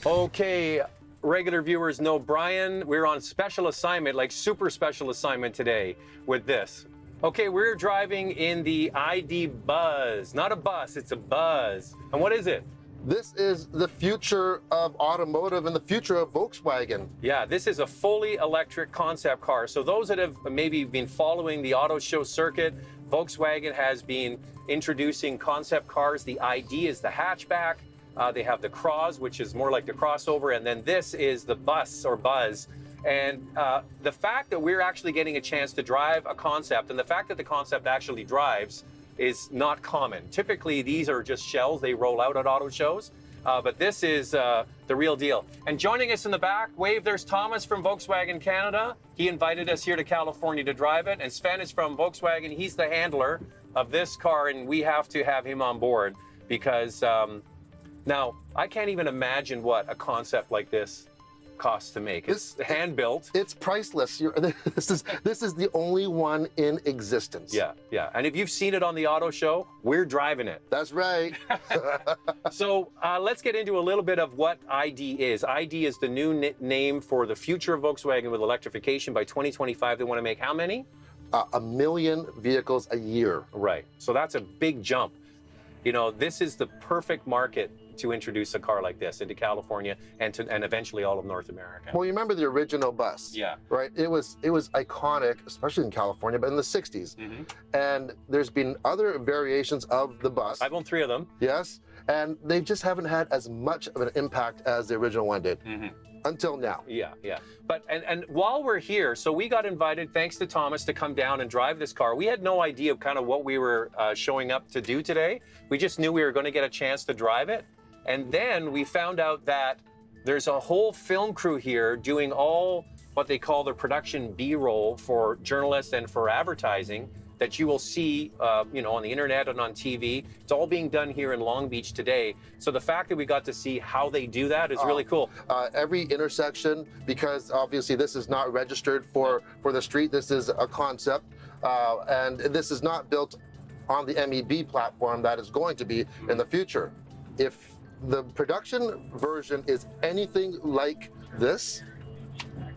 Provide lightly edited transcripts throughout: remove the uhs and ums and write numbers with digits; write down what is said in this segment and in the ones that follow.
Okay, regular viewers know Brian. We're on special assignment, like super special assignment today with this. Okay, we're driving in the ID Buzz. Not a bus, it's a Buzz. And what is it? This is the future of automotive and the future of Volkswagen. Yeah, this is a fully electric concept car. So those that have maybe been following the auto show circuit, Volkswagen has been introducing concept cars. The ID is the hatchback. They have the Cross, which is more like the crossover. And then this is the Bus or Buzz. And the fact that we're actually getting a chance to drive a concept, and the fact that the concept actually drives, is not common. Typically, these are just shells they roll out at auto shows, but this is the real deal. And joining us in the back, wave, there's Thomas from Volkswagen Canada. He invited us here to California to drive it, and Sven is from Volkswagen. He's the handler of this car, and we have to have him on board because now, I can't even imagine what a concept like this costs to make. It's hand-built. It's priceless. This is the only one in existence. Yeah, yeah. And if you've seen it on the auto show, we're driving it. That's right. So let's get into a little bit of what ID is. ID is the new name for the future of Volkswagen with electrification. By 2025, they want to make how many? 1 million vehicles a year. Right. So that's a big jump. You know, this is the perfect market to introduce a car like this into California and eventually all of North America. Well, you remember the original Bus? Yeah. Right? It was iconic, especially in California, but in the 60s. Mm-hmm. And there's been other variations of the Bus. I've owned 3 of them. Yes. And they just haven't had as much of an impact as the original one did. Mm-hmm. Until now. Yeah, yeah. But and while we're here, so we got invited, thanks to Thomas, to come down and drive this car. We had no idea kind of what we were showing up to do today. We just knew we were going to get a chance to drive it. And then we found out that there's a whole film crew here doing all what they call the production B-roll for journalists and for advertising that you will see, you know, on the internet and on TV. It's all being done here in Long Beach today. So the fact that we got to see how they do that is really cool. Every intersection, because obviously this is not registered for the street. This is a concept, and this is not built on the MEB platform that is going to be in the future. If the production version is anything like this,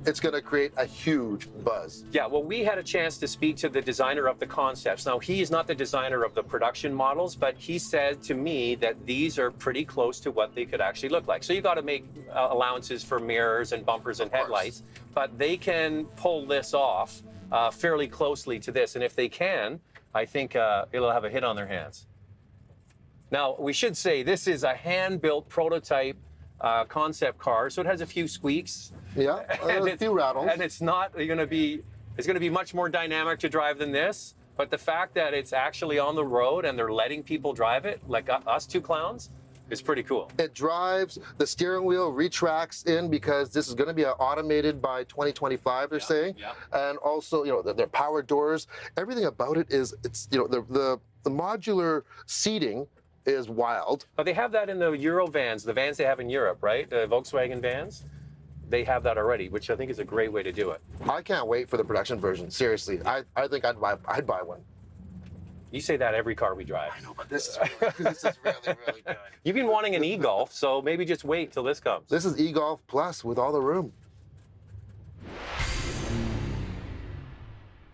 it's going to create a huge buzz. Yeah, well, we had a chance to speak to the designer of the concepts. Now, he's not the designer of the production models, but he said to me that these are pretty close to what they could actually look like. So you got to make allowances for mirrors and bumpers and headlights, but they can pull this off fairly closely to this. And if they can, I think it'll have a hit on their hands. Now, we should say this is a hand-built prototype concept car, so it has a few squeaks. Yeah, a few rattles. And it's going to be much more dynamic to drive than this. But the fact that it's actually on the road and they're letting people drive it, like us 2 clowns, is pretty cool. It drives, the steering wheel retracts in because this is going to be automated by 2025, they're saying. Yeah. And also, you know, their power doors, everything about it is, it's, you know, the modular seating is wild. But they have that in the Euro vans, the vans they have in Europe, right? The Volkswagen vans. They have that already, which I think is a great way to do it. I can't wait for the production version. Seriously, I think I'd buy one. You say that every car we drive. I know, but this is really, really good. You've been wanting an e-Golf, so maybe just wait till this comes. This is e-Golf Plus with all the room.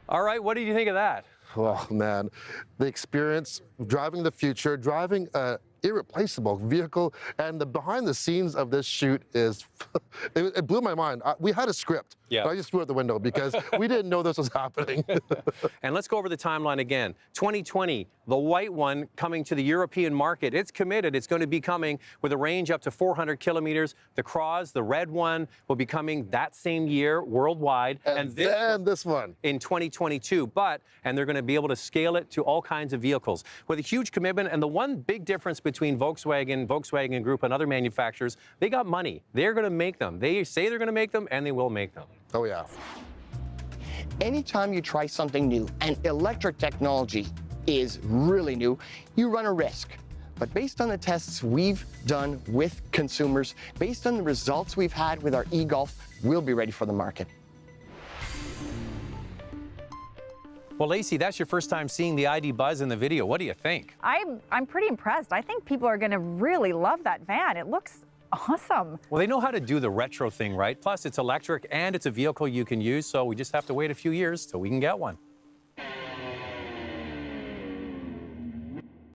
All right, what did you think of that? Oh man, the experience, driving the future, driving an irreplaceable vehicle, and the behind the scenes of this shoot is, it blew my mind. We had a script, but I just threw it out the window because we didn't know this was happening. And let's go over the timeline again. 2020, the white one coming to the European market. It's committed. It's going to be coming with a range up to 400 kilometers. The Cross, the red one, will be coming that same year worldwide. And then this one. In 2022. And they're going to be able to scale it to all kinds of vehicles with a huge commitment. And the one big difference between Volkswagen Group and other manufacturers, they got money. They're going to make them. They say they're going to make them, and they will make them. Oh, yeah. Anytime you try something new, and electric technology is really new, you run a risk. But based on the tests we've done with consumers, based on the results we've had with our e-Golf, we'll be ready for the market. Well, Lacey, that's your first time seeing the ID Buzz in the video. What do you think? I'm pretty impressed. I think people are going to really love that van. It looks Awesome. Well, they know how to do the retro thing, right? Plus, it's electric and it's a vehicle you can use, so we just have to wait a few years till we can get one.